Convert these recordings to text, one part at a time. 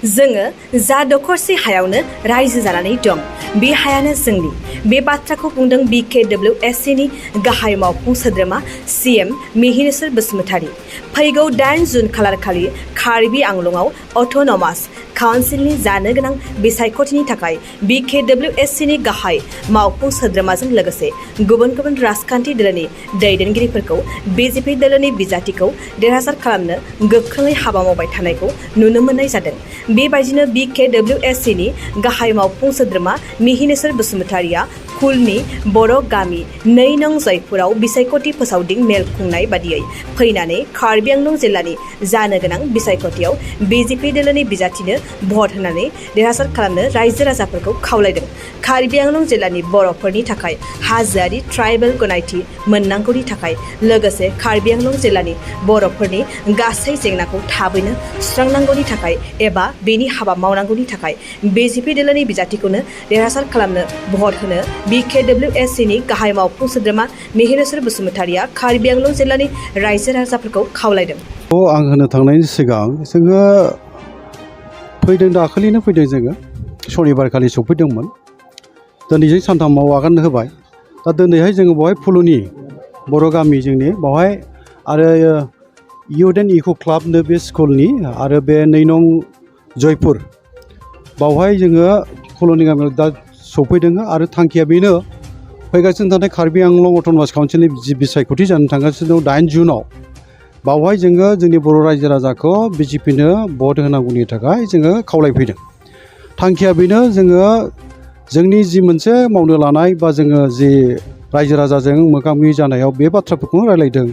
जोङो जा दख'रसे हायावनो रायजो जानानै दं बे हायानो जोंनि। बे बाथ्राखौ बुंदों BKWSनि गाहाय मावफुं सोद्रोमा CM मिहिनेश्वर बसुमतारी। फैगौ 8 जुन खालारखालि कार्बि आंलंआव अट'नमास काउन्सिलनि जानो गोनां बिसायख'थिनि थाखाय BKWSनि गाहाय मावफुं सोद्रोमाजों लोगोसे गुबुन गुबुन राजखान्थि दोलोनि दैदेनगिरिफोरखौ BJP दोलोनि बिजाथिखौ देरहासार खालामनो गोख्रोङै हाबा मावबाय थानायखौ नुनो मोननाय जादों। बेबायदिनो BKWSनि गाहाय मावफुं सोद्रोमा मिहिनेश्वर बसुमतारीया कुलनि बर' गामि 2 नं जयपुराव बिसायख'थि फोसावदिं मेल खुंनाय बादियै फैनानै कार्बि आंलं जिल्लानि जानो गोनां बिसायख'थियाव BJP दोलोनि बिजाथिनो भट होनानै देरहासार खालामनो रायजो राजाफोरखौ खावलायदों। कार्बि आंलं जिल्लानि बर'फोरनि थाखाय हाजोआरि ट्राइबेल गनायथि मोननांगौनि थाखाय लोगोसे कार्बि आंलं जिल्लानि बर'फोरनि गासै जेंनाखौ थाबैनो सुस्रांनांगौनि थाखाय एबा बेनि हाबा मावनांगौनि थाखाय BJP दोलोनि बिजाथिखौनो देरहासार खालामनो भट होनो BKWSनि गाहाय मावफुं सोद्रोमा मिहिनेश्वर बसुमतारीया कार्बि आंलं जिल्लानि रायजो राजाफोरखौ खावलायदों। आं होनो थांनायनि सिगां जोङो फैदों दाखालिनो फैदों जोङो सनिबारखालि सफैदोंमोन। दिनैजों सानथामाव आगान होबाय। दा दिनैहाय जोङो बेवहाय फुलुनि बर' गामि जोंनि बेवहाय आरो इउथ एन्ड इक' क्लाबनो बे स्कुलनि आरो बे 2 नं जयपुर बावहाय जोङो फुलुनि गामियाव दा सफैदों आरो थांखिया बेनो फैगासिनो थानाय कार्बि आंलं अट'नमास काउन्सिलनि जि बिसायख'थि जानो थांगासिनो दं 8 जुनाव बावहाय जोङो जोंनि बर' रायजो राजाखौ BJPनो भट होनांगौनि थाखाय जोङो खावलायफैदों। थांखिया बेनो जोङो जोंनि जि मोनसे मावनो लानाय बा जोङो जि रायजो राजाजों मोगा मोगि जानायाव बे बाथ्राफोरखौनो रायलायदों।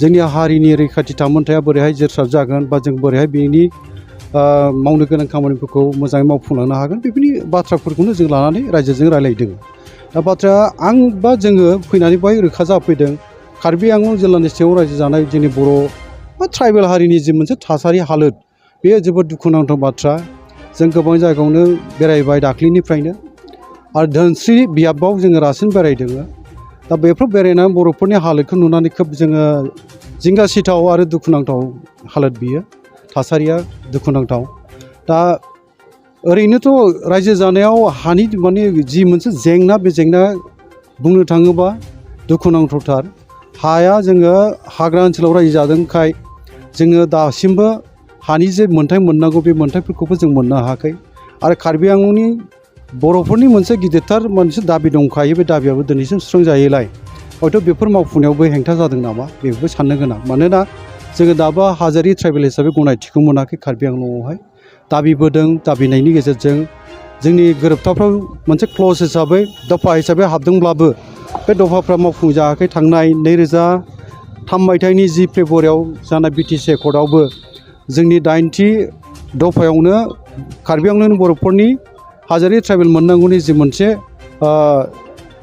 जोंनि हारिनि रैखाथि थामोन्थाया बोरैहाय जोरसार जागोन बा जों बोरैहाय बेनि मावनो गोनां खामानिफोरखौ मोजाङै मावफुंलांनो हागोन बेफोरनि बाथ्राफोरखौनो जों लानानै रायजोजों रायलायदों। दा बाथ्राया आं बा जोङो फैनानै बेवहाय रोखा जाफैदों कार्बि आंलं जिल्लानि सिङाव रायजो जानाय जोंनि बर' बा ट्राइबेल हारिनि जि मोनसे थासारि हालोद बेयो जोबोद दुखुनांथाव बाथ्रा। जों गोबां जायगायावनो बेरायबाय दाख्लिनिफ्रायनो आरो धोनस्रि बियाबाव जोङो रासिन बेरायदों। दा बेफोर बेरायनानै बर'फोरनि हालोदखौ नुनानै खोब जोङो जिंगासिथाव आरो दुखुनांथाव हालोद बियो थासारिया दुखुनांथाव। दा ओरैनोथ' रायजो जानायाव हानि माने जि मोनसे जेंना बे जेंना बुंनो थाङोबा दुखुनांथावथार। हाया जोङो हाग्रा ओनसोलाव रायजो जादोंखाय जोङो दासिमबो हानि जे मोन्थाय मोननांगौ बे मोन्थायफोरखौबो जों मोननो हायाखै। आरो कार्बि आंलंनि बर'फोरनि मोनसे गिदिरथार मोनसे दाबि दंखायो बे दाबियाबो दिनैसिम सुस्रांजायैलाय हयथ' बेफोर मावफुंनायावबो हेंथा जादों नामा बेखौबो साननो गोनां। मानोना जोङो दाबो हाजोआरि ट्राइबेल हिसाबै गनायथिखौ मोनाखै कार्बि आंलंआवहाय। दाबिबोदों दाबिनायनि गेजेरजों जोंनि गोरोबथाफ्राव मोनसे क्लज हिसाबै दफा हिसाबै हाबदोंब्लाबो बे दफाफ्रा मावफुंजायाखै। थांनाय 2003 मायथाइनि 10 फेब्रुवारियाव जानाय BTC एकर्डआवबो जोंनि 8थि दफायावनो कार्बि आंलंनि बर'फोरनि हाजोआरि ट्राइबेल मोननांगौनि जि मोनसे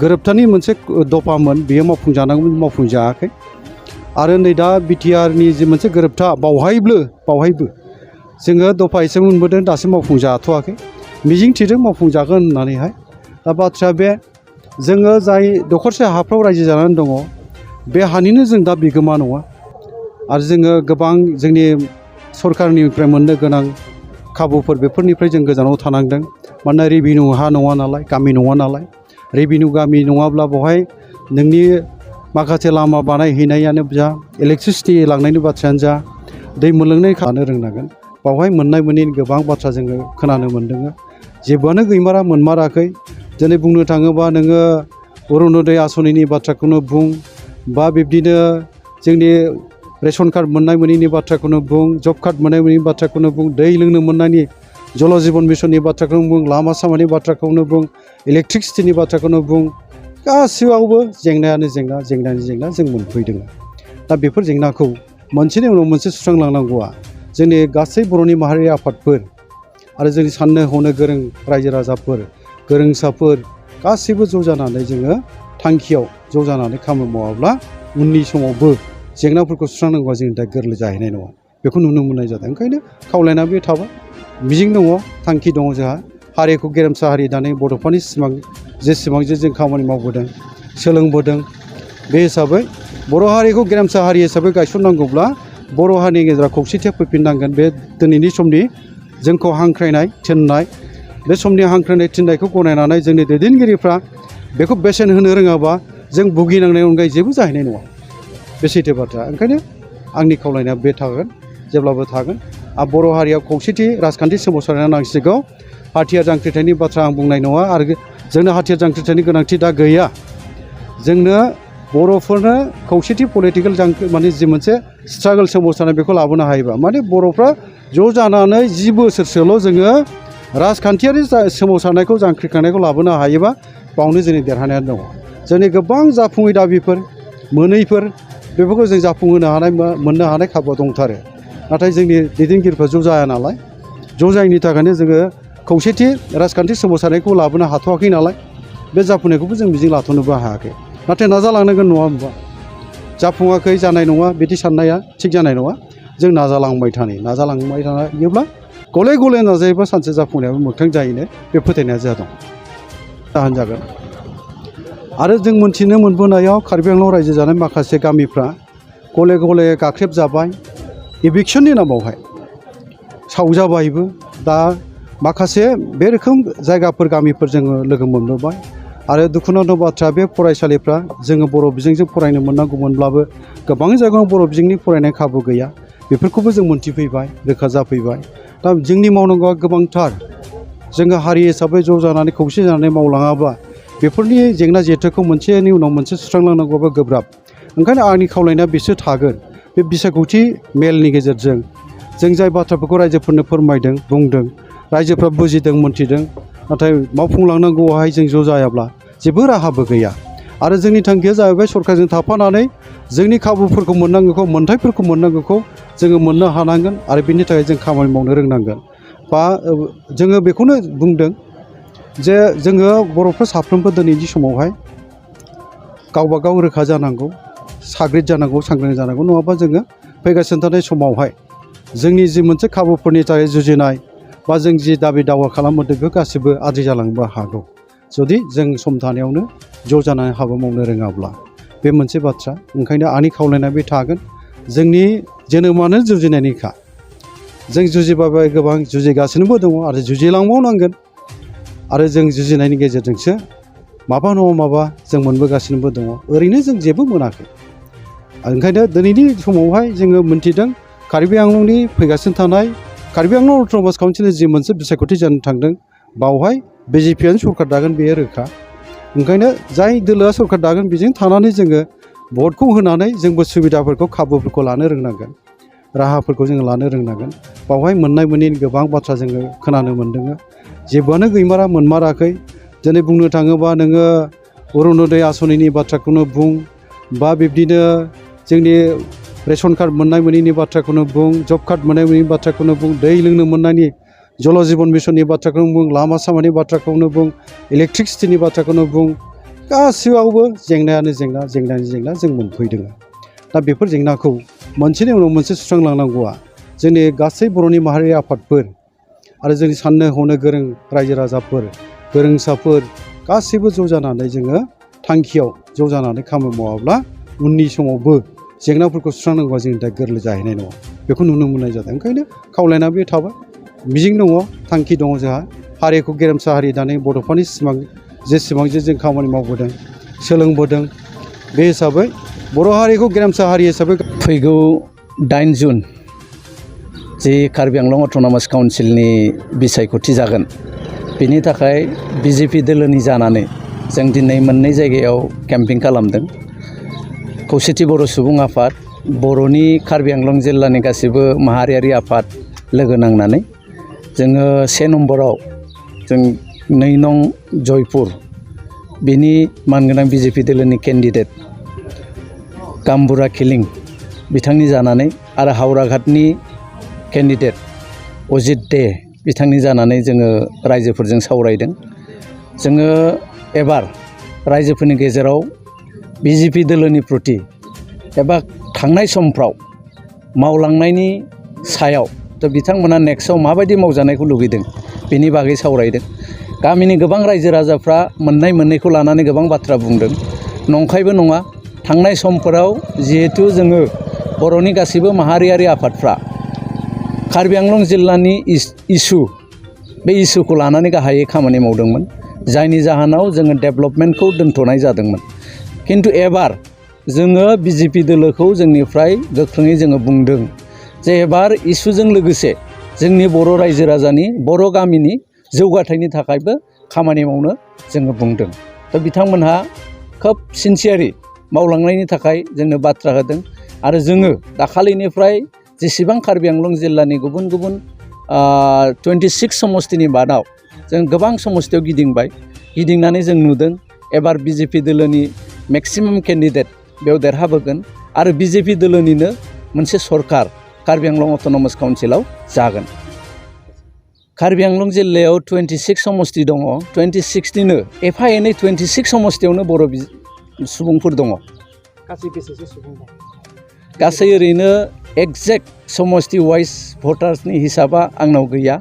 गोरोबथानि मोनसे दफामोन बेयो मावफुंजानांगौमोन मावफुंजायाखै। आरो नै दा BTRनि जि मोनसे गोरोबथा बावहायबो जोङो दफा हिसाबै मोनबोदों दासिम मावफुंजाथ'वाखै। मिजिं थिदों मावफुंजागोन होननानैहाय। दा बाथ्राया बे जोङो जाय दखरसे हाफ्राव रायजो जानानै दङ बे हानिनो जों दा बिगोमा नङा। आरो जोङो गोबां जोंनि सरकारनिफ्राय मोननो गोनां खाबुफोर बेफोरनिफ्राय जों गोजानाव थानांदों। मानोना रेभिनिउ हा नङा नालाय गामि नङा नालाय। रेभिनिउ गामि नङाब्ला बेवहाय नोंनि माखासे लामा बानायहैनायानो जा इलेक्ट्रिसिटि लांनायनि बाथ्रायानो जा दै मोनलोंनाय खानो रोंनांगोन। बावहाय मोननाय मोनैनि गोबां बाथ्रा जोङो खोनानो मोन्दों। जेबोआनो गैमारा मोनमाराखै। दिनै बुंनो थाङोबा नोङो अरुनदय आसनिनि बाथ्राखौनो बुं बा बिब्दिनो जोंनि रेशन कार्ड मोननाय मोनैनि बाथ्राखौनो बुं जब कार्ड मोननाय मोनैनि बाथ्राखौनो बुं दै लोंनो मोननायनि जल जीवन मिशननि बाथ्राखौनो बुं लामा सामानि बाथ्राखौनो बुं इलेक्ट्रिसिटिनि बाथ्राखौनो बुं गासैयावबो जेंनायानो जेंनानि जेंना जों मोनफैदों। दा बेफोर जेंनाखौ मोनसेनि उनाव मोनसे सुस्रांलांनांगौआ जोंनि गासै बर'नि माहारि आफादफोर आरो जोंनि साननो हनो गोरों रायजो राजाफोर गोरोंसाफोर गासैबो ज' जानानै जोङो थांखियाव ज' जानानै खामानि मावाब्ला उननि समावबो जेंनाफोरखौ सुस्रांनांगौआ जोंनि थाखाय गोरलै जाहैनाय नङा। बेखौ नुनो मोननाय जादों। ओंखायनो खावलायना बे थाबाय मिजिं दङ थांखि दङ जोंहा हारिखौ गेरेमसा हारि दानाय बड'फानि सिमां जेसेबां जे जों खामानि मावबोदों सोलोंबोदों बे हिसाबै बर' हारिखौ गेरेमसा हारि हिसाबै गायसननांगौब्ला बर' हारिनि गेजेराव खौसेथिया फैफिननांगोन। बे दिनैनि समनि जोंखौ हांख्रायनाय थिननाय बे समनि हांख्रायनाय थिननायखौ गनायनानै जोंनि दैदेनगिरिफ्रा बेखौ बेसेन होनो रोङाबा जों भुगिनांनायनि अनगायै जेबो जाहैनाय नङा बे सैथो बाथ्रा। ओंखायनो आंनि खावलायनाया बे थागोन जेब्लाबो थागोन। आरो बर' हारिया खौसेथि राजखान्थि सोमावसारनो नांसिगौ। हाथियार जांख्रिथायनि बाथ्रा आं बुंनाय नङा आरो जोंनो हाथियार जांख्रिथायनि गोनांथि दा गैया। जोंनो बर'फोरनो खौसेथि पलिटिकेल माने जि मोनसे स्ट्रागल सोमावसारनाय बेखौ लाबोनो हायोबा माने बर'फ्रा ज' जानानै 10 बोसोरसोल' जोङो राजखान्थियारि सोमावसारनायखौ जांख्रिखांनायखौ लाबोनो हायोबा बावनो जोंनि देरहानाया दङ। जोंनि गोबां जाफुङै दाबिफोर मोनैफोर बेफोरखौ जों जाफुंहोनो हानाय मोननो हानाय खाबुआ दंथारो। नाथाय जोंनि दैदेनगिरिफ्रा ज' जाया नालाय ज' जायैनि थाखायनो जोङो खौसेथि राजखान्थि सोमावसारनायखौ लाबोनो हाथ'वाखै नालाय बे जाफुंनायखौबो जों मिजिं लाथ'नोबो हायाखै। नाथाय नाजालांनांगोन नङा होनबा? जाफुङाखै जानाय नङा बिदि साननाया थिग जानाय नङा। जों नाजालांबाय थायोब्ला गले गले नाजायोबा सानसे जाफुंनायाबो मोगथां जायोनो बे फोथायनाया जोंहा दं। जाहोन जागोन। आरो जों मोनथिनो मोनबोनायाव कार्बि आंलं रायजो जानाय माखासे गामिफ्रा गले गले गाख्रेबजाबाय इभिक्सननि नामावहाय सावजाबायबो। दा माखासे बे रोखोम जायगाफोर गामिफोर जोङो लोगो मोनबोबाय। आरो दुखुनांथाव बाथ्रा बे फरायसालिफ्रा जोङो बर' बिजोंजों फरायनो मोननांगौमोनब्लाबो गोबां जायगायाव बर' बिजोंनि फरायनाय खाबु गैया। बेफोरखौबो जों मोनथिफैबाय रोखा जाफैबाय। दा जोंनि मावनांगौआ गोबांथार। जोङो हारि हिसाबै ज' जानानै खौसे जानानै मावलाङाबा बेफोरनि जेंना जेथोखौ मोनसेनि उनाव मोनसे सुस्रांलांनांगौआबो गोब्राब। ओंखायनो आंनि खावलायनाया बिसो थागोन। बे बिसायख'थि मेलनि गेजेरजों जों जाय बाथ्राफोरखौ रायजोफोरनो फोरमायदों बुंदों रायजोफ्रा बुजिदों मोन्थिदों। नाथाय मावफुंलांनांगौआवहाय जों ज' जायाब्ला जेबो राहाबो गैया। आरो जोंनि थांखिया जाहैबाय सरकारजों थाफानानै जोंनि खाबुफोरखौ मोननांगौखौ मोन्थायफोरखौ मोननांगौखौ जोङो मोननो हानांगोन आरो बिनि थाखाय जों खामानि मावनो रोंनांगोन। बा जोङो बेखौनो बुंदों जे जोङो बर'फ्रा साफ्रोमबो दिनैनि समावहाय गावबा गाव रोखा जानांगौ, साग्रिद जानांगौ, सांग्रां जानांगौ। नङाबा जोङो फैगासिनो थानाय समावहाय जोंनि जि मोनसे खाबुफोरनि थाखाय जुजिनाय बा जों जि दाबि दावा खालामबोदों बेखौ गासिबो आद्रि जालांनोबो हागौ जुदि जों सम थानायावनो ज' जानानै हाबा मावनो रोङाब्ला। बे मोनसे बाथ्रा। ओंखायनो आंनि खावलायनाया बे थागोन। जोंनि जोनोमानो जुजिनायनिखा। जों जुजिबाय गोबां जुजिगासिनोबो दङ आरो जुजिलांबावनांगोन। आरो जों जुजिनायनि गेजेरजोंसो माबा नङा माबा जों मोनबोगासिनोबो दङ। ओरैनो जों जेबो मोनाखै। ओंखायनो दिनैनि समावहाय जोङो मोन्थिदों कार्बि आंलंनि फैगासिनो थानाय कार्बि आंलं अट'नमास काउन्सिलनि जि मोनसे बिसायख'थि जानो थांदों बावहाय बिजेपिआनो सरकार दागोन बेयो रोखा। ओंखायनो जाय दोलोआ सरकार दागोन बेजों थानानै जोङो भटखौ होनानै जोंबो सुबिदाफोरखौ खाबुफोरखौ लानो रोंनांगोन। राहाफोरखौ जोङो लानो रोंनांगोन। बावहाय मोननाय मोनैनि गोबां बाथ्रा जोङो खोनानो मोन्दों। जेबोआनो गैमारा मोनमाराखै। दिनै बुंनो थाङोबा नोङो अरुनदय आसनिनि बाथ्राखौनो बुं बा बिब्दिनो जोंनि रेशन कार्ड मोननाय मोनैनि बाथ्राखौनो बुं, जब कार्ड मोननाय मोनैनि बाथ्राखौनो बुं, दै लोंनो मोननायनि जल जीवन मिशननि बाथ्राखौनो बुं, लामा सामानि बाथ्राखौनो बुं, इलेक्ट्रिसिटिनि बाथ्राखौनो बुं, गासिबावबो जेंनायानो जेंना जों मोनफैदों। दा बेफोर जेंनाखौ मोनसेनि उनाव मोनसे सुस्रांलांनांगौआ जोंनि गासै बर'नि माहारि आफादफोर आरो जोंनि साननो हनो गोरों रायजो राजाफोर गोरोंसाफोर गासैबो ज' जानानै जोङो थांखियाव ज' जानानै खामानि मावाब्ला उननि समावबो जेंनाफोरखौ सुस्रांनांगौआ जोंनि थाखाय गोरलै जाहैनाय नङा। बेखौ नुनो मोननाय जादों। ओंखायनो खावलायना बे थाबाय। मिजिं दङ, थांखि दङ जोंहा हारिखौ गेरेमसा हारि दानाय बड'फानि सिमां जेसेबां जों खामानि मावबोदों सोलोंबोदों बे हिसाबै बर' हारिखौ गेरेमसा हारि हिसाबै फैगौ 8 जुन जि कार्बि आंलं अट'नमास काउन्सिलनि बिसायख'थि जागोन बिनि थाखाय बिजेपि दोलोनि जानानै जों दिनै मोननै जायगायाव केम्पिं खालामदों। खौसेथि बर' सुबुं आफाद, बर'नि कार्बि आंलं जिल्लानि गासिबो माहारियारि आफाद लोगो नांनानै जोङो 1 नम्बराव जों 2 नं जयपुर बिनि मानगोनां बिजेपि दोलोनि केन्डिडेट गाम्बुरा खिलिं बिथांनि जानानै आरो हावराघाटनि केन्डिडेट अजित दे बिथांनि जानानै जोङो रायजोफोरजों सावरायदों। जोङो एबार रायजोफोरनि गेजेराव बिजेपि दोलोनि प्रति एबा थांनाय समफ्राव मावलांनायनि सायाव बिथांमोना नेक्स्टआव माबायदि मावजानायखौ लुगैदों बेनि बागै सावरायदों। गामिनि गोबां रायजो राजाफ्रा मोननायखौ लानानै गोबां बाथ्रा बुंदों। नंखायबो नङा। थांनाय समफोराव जिहेथु जोङो बर'नि गासैबो माहारियारि आफादफ्रा कार्बि आंलं जिल्लानि इसु बे इसुखौ लानानै गाहायै खामानि मावदोंमोन जायनि जाहोनाव जोङो डेभेलपमेन्टखौ दोनथ'नाय जादोंमोन खिन्थु एबार जोङो बिजेपि दोलोखौ जोंनिफ्राय गोख्रोङै जोङो बुंदों जे एबार इसुजों लोगोसे जोंनि बर' रायजो राजानि बर' गामिनि जौगाथायनि थाखायबो खामानि मावनो जोङो बुंदों दा बिथांमोनहा खोब सिनसियारि मावलांनायनि थाखाय जोंनो बाथ्रा होदों आरो जोङो दाखालिनिफ्राय जेसेबां कार्बि आंलं जिल्लानि गुबुन गुबुन 26 समस्तिनि बादाव जों गोबां समस्तियाव गिदिंनानै जों नुदों एबार बिजेपि दोलोनि मेक्सिमाम केन्डिडेट बेयाव देरहाबोगोन आरो बिजेपि दोलोनिनो मोनसे सरकार कार्बि आंलं अट'नमास काउन्सिलाव जागोन कार्बि आंलं जिल्लायाव 26 समस्ति दङ 26निनो एफा एनै 26 समस्तियावनो बर' सुबुंफोर दङ गासै बेसेसो सुबुं दं गासै ओरैनो एक्जेक्ट समस्ति वाइज भटार्सनि हिसाबा आंनाव गैया